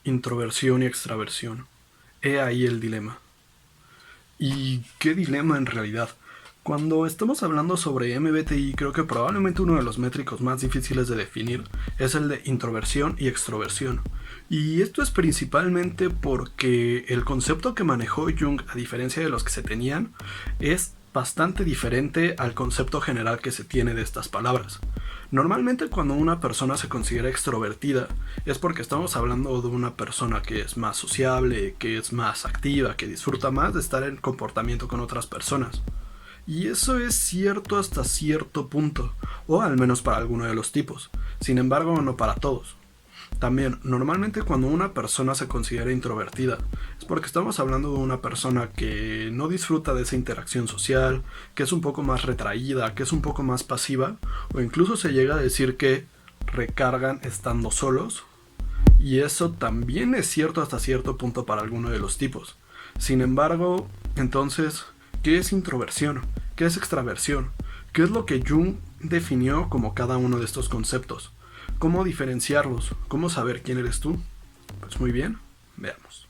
Introversión y extraversión. He ahí el dilema. ¿Y qué dilema en realidad? Cuando estamos hablando sobre MBTI, creo que probablemente uno de los métricos más difíciles de definir es el de introversión y extroversión. Y esto es principalmente porque el concepto que manejó Jung, a diferencia de los que se tenían, es bastante diferente al concepto general que se tiene de estas palabras. Normalmente cuando una persona se considera extrovertida es porque estamos hablando de una persona que es más sociable, que es más activa, que disfruta más de estar en comportamiento con otras personas. Y eso es cierto hasta cierto punto, o al menos para alguno de los tipos. Sin embargo, no para todos. También, normalmente cuando una persona se considera introvertida, es porque estamos hablando de una persona que no disfruta de esa interacción social, que es un poco más retraída, que es un poco más pasiva, o incluso se llega a decir que recargan estando solos, y eso también es cierto hasta cierto punto para alguno de los tipos. Sin embargo, entonces, ¿qué es introversión? ¿Qué es extraversión? ¿Qué es lo que Jung definió como cada uno de estos conceptos? ¿Cómo diferenciarlos? ¿Cómo saber quién eres tú? Pues muy bien, veamos.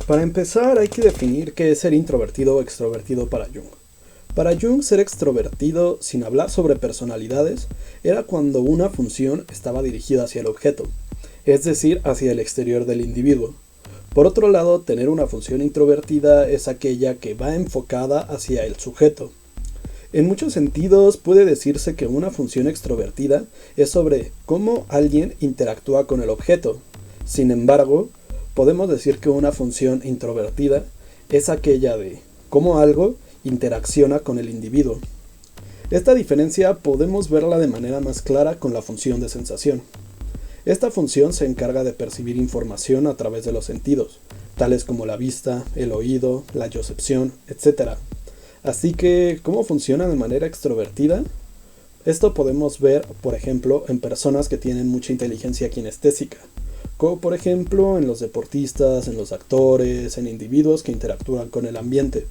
Para empezar, hay que definir qué es ser introvertido o extrovertido para Jung. Para Jung, ser extrovertido, sin hablar sobre personalidades, era cuando una función estaba dirigida hacia el objeto, es decir, hacia el exterior del individuo. Por otro lado, tener una función introvertida es aquella que va enfocada hacia el sujeto. En muchos sentidos puede decirse que una función extrovertida es sobre cómo alguien interactúa con el objeto. Sin embargo, podemos decir que una función introvertida es aquella de cómo algo interacciona con el individuo. Esta diferencia podemos verla de manera más clara con la función de sensación. Esta función se encarga de percibir información a través de los sentidos, tales como la vista, el oído, la yocepción, etc. Así que, ¿cómo funciona de manera extrovertida? Esto podemos ver, por ejemplo, en personas que tienen mucha inteligencia kinestésica, como por ejemplo en los deportistas, en los actores, en individuos que interactúan con el ambiente.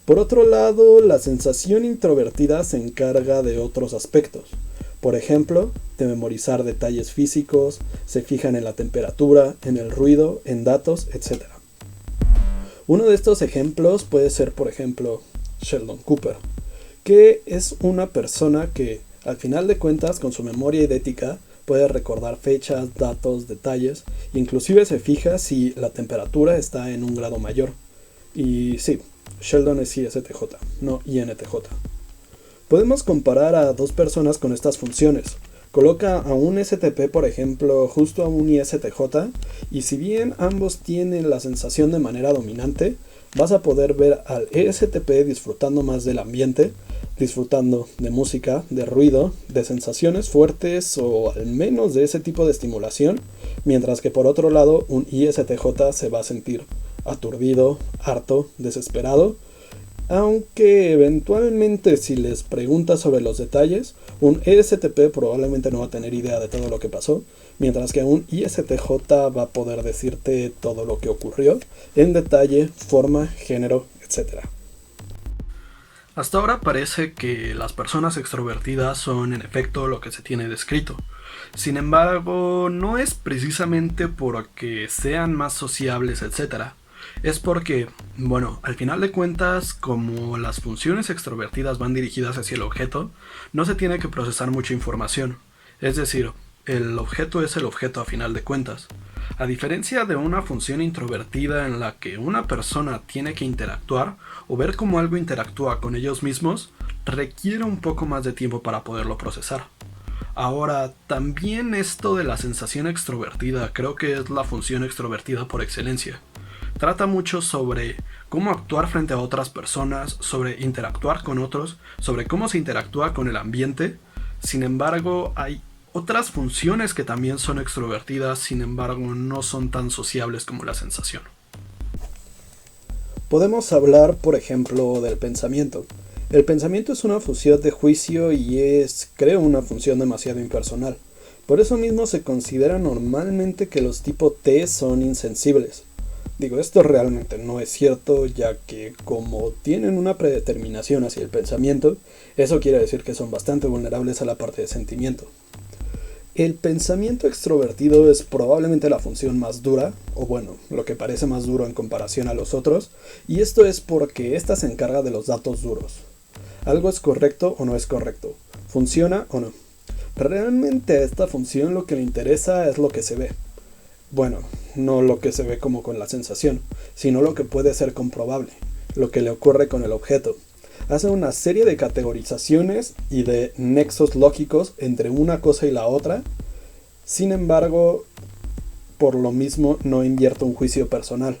Por otro lado, la sensación introvertida se encarga de otros aspectos. Por ejemplo, de memorizar detalles físicos, se fijan en la temperatura, en el ruido, en datos, etc. Uno de estos ejemplos puede ser, por ejemplo, Sheldon Cooper, que es una persona que, al final de cuentas, con su memoria idética, puede recordar fechas, datos, detalles, inclusive se fija si la temperatura está en un grado mayor. Y sí, Sheldon es ISTJ, no INTJ. Podemos comparar a dos personas con estas funciones. Coloca a un STP, por ejemplo, justo a un ISTJ, y si bien ambos tienen la sensación de manera dominante, vas a poder ver al ESTP disfrutando más del ambiente, disfrutando de música, de ruido, de sensaciones fuertes o al menos de ese tipo de estimulación, mientras que por otro lado un ISTJ se va a sentir aturdido, harto, desesperado, aunque eventualmente si les preguntas sobre los detalles, un ESTP probablemente no va a tener idea de todo lo que pasó, mientras que un ISTJ va a poder decirte todo lo que ocurrió en detalle, forma, género, etc. Hasta ahora parece que las personas extrovertidas son en efecto lo que se tiene descrito. Sin embargo, no es precisamente porque sean más sociables, etc. Es porque, bueno, al final de cuentas, como las funciones extrovertidas van dirigidas hacia el objeto, no se tiene que procesar mucha información. Es decir, el objeto es el objeto a final de cuentas. A diferencia de una función introvertida en la que una persona tiene que interactuar o ver cómo algo interactúa con ellos mismos, requiere un poco más de tiempo para poderlo procesar. Ahora, también esto de la sensación extrovertida creo que es la función extrovertida por excelencia. Trata mucho sobre cómo actuar frente a otras personas, sobre interactuar con otros, sobre cómo se interactúa con el ambiente. Sin embargo, hay otras funciones que también son extrovertidas, sin embargo, no son tan sociables como la sensación. Podemos hablar, por ejemplo, del pensamiento. El pensamiento es una función de juicio y es, creo, una función demasiado impersonal. Por eso mismo se considera normalmente que los tipo T son insensibles. Digo, esto realmente no es cierto, ya que como tienen una predeterminación hacia el pensamiento, eso quiere decir que son bastante vulnerables a la parte de sentimiento. El pensamiento extrovertido es probablemente la función más dura, o bueno, lo que parece más duro en comparación a los otros, y esto es porque ésta se encarga de los datos duros. ¿Algo es correcto o no es correcto? ¿Funciona o no? Realmente a esta función lo que le interesa es lo que se ve. Bueno, no lo que se ve como con la sensación, sino lo que puede ser comprobable, lo que le ocurre con el objeto. Hace una serie de categorizaciones y de nexos lógicos entre una cosa y la otra. Sin embargo, por lo mismo no invierte un juicio personal.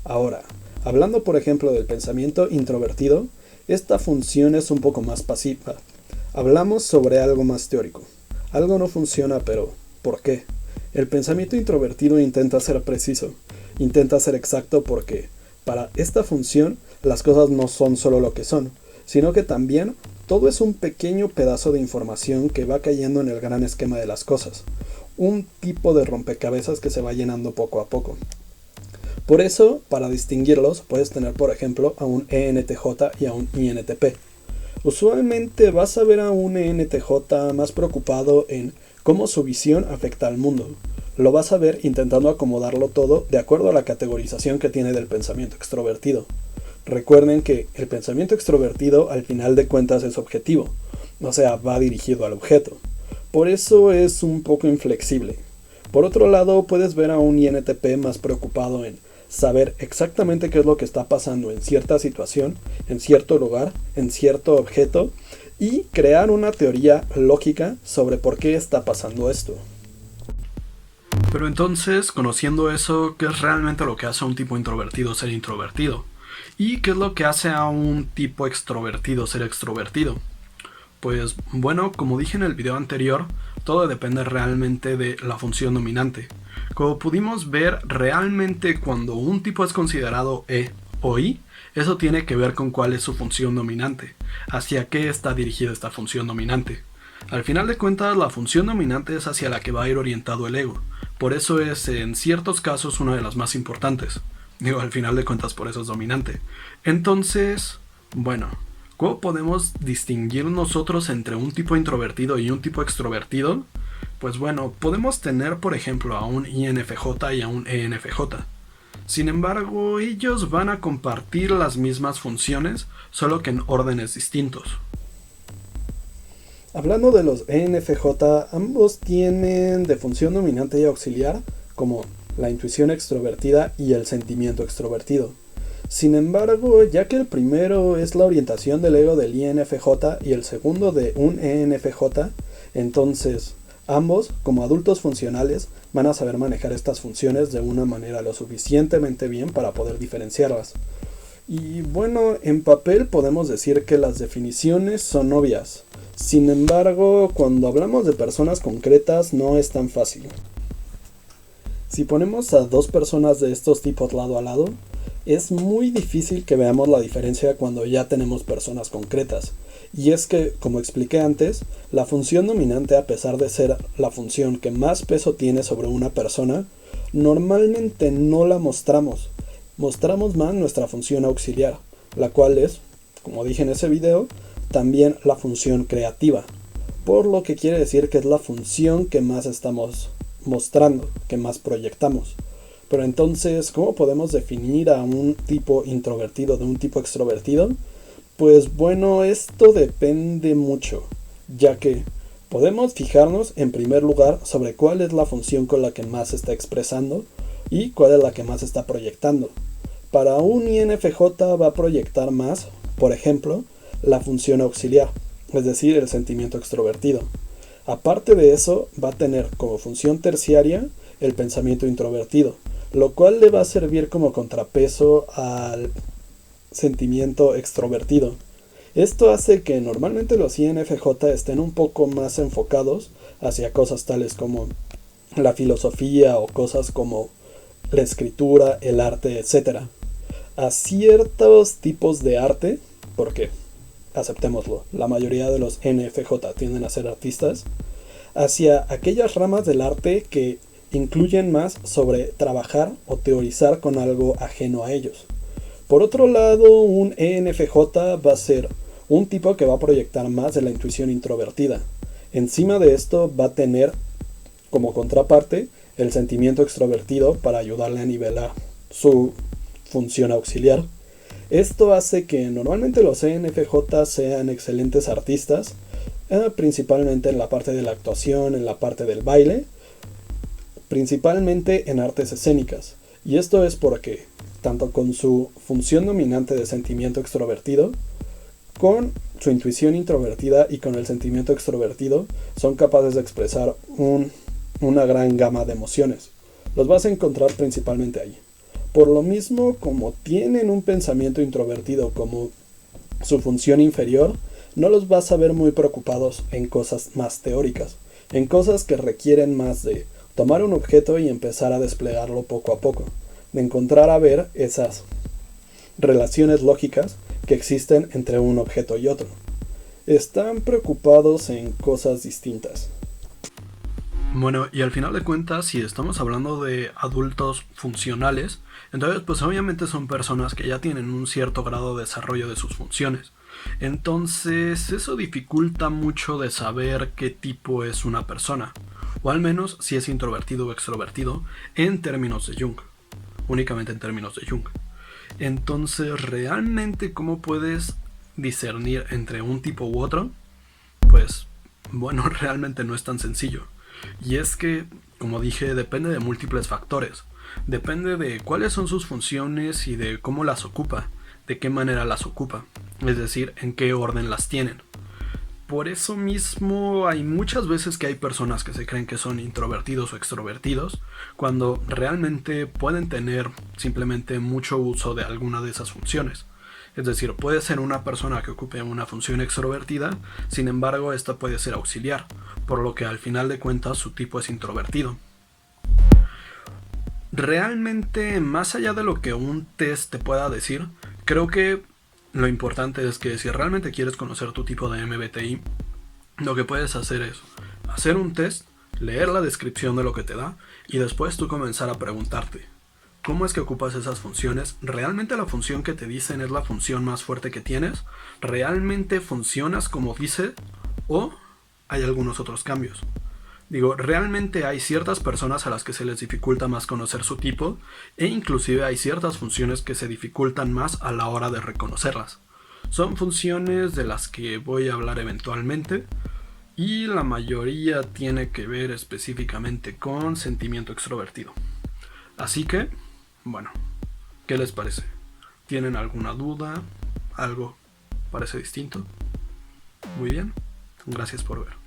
Ahora, hablando por ejemplo del pensamiento introvertido, esta función es un poco más pasiva. Hablamos sobre algo más teórico. Algo no funciona, pero ¿por qué? El pensamiento introvertido intenta ser preciso, intenta ser exacto porque, para esta función, las cosas no son solo lo que son, sino que también todo es un pequeño pedazo de información que va cayendo en el gran esquema de las cosas, un tipo de rompecabezas que se va llenando poco a poco. Por eso, para distinguirlos, puedes tener por ejemplo a un ENTJ y a un INTP. Usualmente vas a ver a un ENTJ más preocupado en cómo su visión afecta al mundo. Lo vas a ver intentando acomodarlo todo de acuerdo a la categorización que tiene del pensamiento extrovertido. Recuerden que el pensamiento extrovertido al final de cuentas es objetivo, o sea, va dirigido al objeto. Por eso es un poco inflexible. Por otro lado, puedes ver a un INTP más preocupado en saber exactamente qué es lo que está pasando en cierta situación, en cierto lugar, en cierto objeto, y crear una teoría lógica sobre por qué está pasando esto. Pero entonces, conociendo eso, ¿qué es realmente lo que hace a un tipo introvertido ser introvertido? ¿Y qué es lo que hace a un tipo extrovertido ser extrovertido? Pues bueno, como dije en el video anterior, todo depende realmente de la función dominante. Como pudimos ver, realmente cuando un tipo es considerado E o I, eso tiene que ver con cuál es su función dominante, hacia qué está dirigida esta función dominante. Al final de cuentas, la función dominante es hacia la que va a ir orientado el ego, por eso es en ciertos casos una de las más importantes. Digo, al final de cuentas por eso es dominante. Entonces, bueno, ¿cómo podemos distinguir nosotros entre un tipo introvertido y un tipo extrovertido? Pues bueno, podemos tener por ejemplo a un INFJ y a un ENFJ. Sin embargo, ellos van a compartir las mismas funciones, solo que en órdenes distintos. Hablando de los ENFJ, ambos tienen de función dominante y auxiliar, como la intuición extrovertida y el sentimiento extrovertido. Sin embargo, ya que el primero es la orientación del ego del INFJ y el segundo de un ENFJ, entonces ambos, como adultos funcionales, van a saber manejar estas funciones de una manera lo suficientemente bien para poder diferenciarlas. Y bueno, en papel podemos decir que las definiciones son obvias. Sin embargo, cuando hablamos de personas concretas no es tan fácil. Si ponemos a dos personas de estos tipos lado a lado, es muy difícil que veamos la diferencia cuando ya tenemos personas concretas. Y es que, como expliqué antes, la función dominante, a pesar de ser la función que más peso tiene sobre una persona, normalmente no la mostramos. Mostramos más nuestra función auxiliar, la cual es, como dije en ese video, también la función creativa. Por lo que quiere decir que es la función que más estamos mostrando, que más proyectamos. Pero entonces, ¿cómo podemos definir a un tipo introvertido de un tipo extrovertido? Pues bueno, esto depende mucho, ya que podemos fijarnos en primer lugar sobre cuál es la función con la que más se está expresando y cuál es la que más está proyectando. Para un INFJ va a proyectar más, por ejemplo, la función auxiliar, es decir, el sentimiento extrovertido. Aparte de eso, va a tener como función terciaria el pensamiento introvertido, lo cual le va a servir como contrapeso al sentimiento extrovertido. Esto hace que normalmente los INFJ estén un poco más enfocados hacia cosas tales como la filosofía o cosas como la escritura, el arte, etc. A ciertos tipos de arte, porque aceptémoslo, la mayoría de los NFJ tienden a ser artistas, hacia aquellas ramas del arte que incluyen más sobre trabajar o teorizar con algo ajeno a ellos. Por otro lado, un ENFJ va a ser un tipo que va a proyectar más de la intuición introvertida. Encima de esto va a tener como contraparte el sentimiento extrovertido para ayudarle a nivelar su función auxiliar. Esto hace que normalmente los ENFJ sean excelentes artistas, principalmente en la parte de la actuación, en la parte del baile, principalmente en artes escénicas. Y esto es porque, tanto con su función dominante de sentimiento extrovertido, con su intuición introvertida y con el sentimiento extrovertido, son capaces de expresar una gran gama de emociones. Los vas a encontrar principalmente ahí. Por lo mismo, como tienen un pensamiento introvertido como su función inferior, no los vas a ver muy preocupados en cosas más teóricas, en cosas que requieren más de tomar un objeto y empezar a desplegarlo poco a poco, de encontrar a ver esas relaciones lógicas que existen entre un objeto y otro. Están preocupados en cosas distintas. Bueno, y al final de cuentas, si estamos hablando de adultos funcionales, entonces pues obviamente son personas que ya tienen un cierto grado de desarrollo de sus funciones. Entonces eso dificulta mucho de saber qué tipo es una persona, o al menos si es introvertido o extrovertido en términos de Jung, únicamente en términos de Jung. Entonces, ¿realmente cómo puedes discernir entre un tipo u otro? Pues bueno, realmente no es tan sencillo. Y es que, como dije, depende de múltiples factores. Depende de cuáles son sus funciones y de cómo las ocupa, de qué manera las ocupa, es decir, en qué orden las tienen. Por eso mismo hay muchas veces que hay personas que se creen que son introvertidos o extrovertidos, cuando realmente pueden tener simplemente mucho uso de alguna de esas funciones. Es decir, puede ser una persona que ocupe una función extrovertida, sin embargo esta puede ser auxiliar, por lo que al final de cuentas su tipo es introvertido. Realmente, más allá de lo que un test te pueda decir, creo que lo importante es que si realmente quieres conocer tu tipo de MBTI, lo que puedes hacer es hacer un test, leer la descripción de lo que te da y después tú comenzar a preguntarte, ¿cómo es que ocupas esas funciones? ¿Realmente la función que te dicen es la función más fuerte que tienes? ¿Realmente funcionas como dice? ¿O hay algunos otros cambios? Digo, realmente hay ciertas personas a las que se les dificulta más conocer su tipo e inclusive hay ciertas funciones que se dificultan más a la hora de reconocerlas. Son funciones de las que voy a hablar eventualmente y la mayoría tiene que ver específicamente con sentimiento extrovertido. Así que, bueno, ¿qué les parece? ¿Tienen alguna duda? ¿Algo parece distinto? Muy bien, gracias por ver.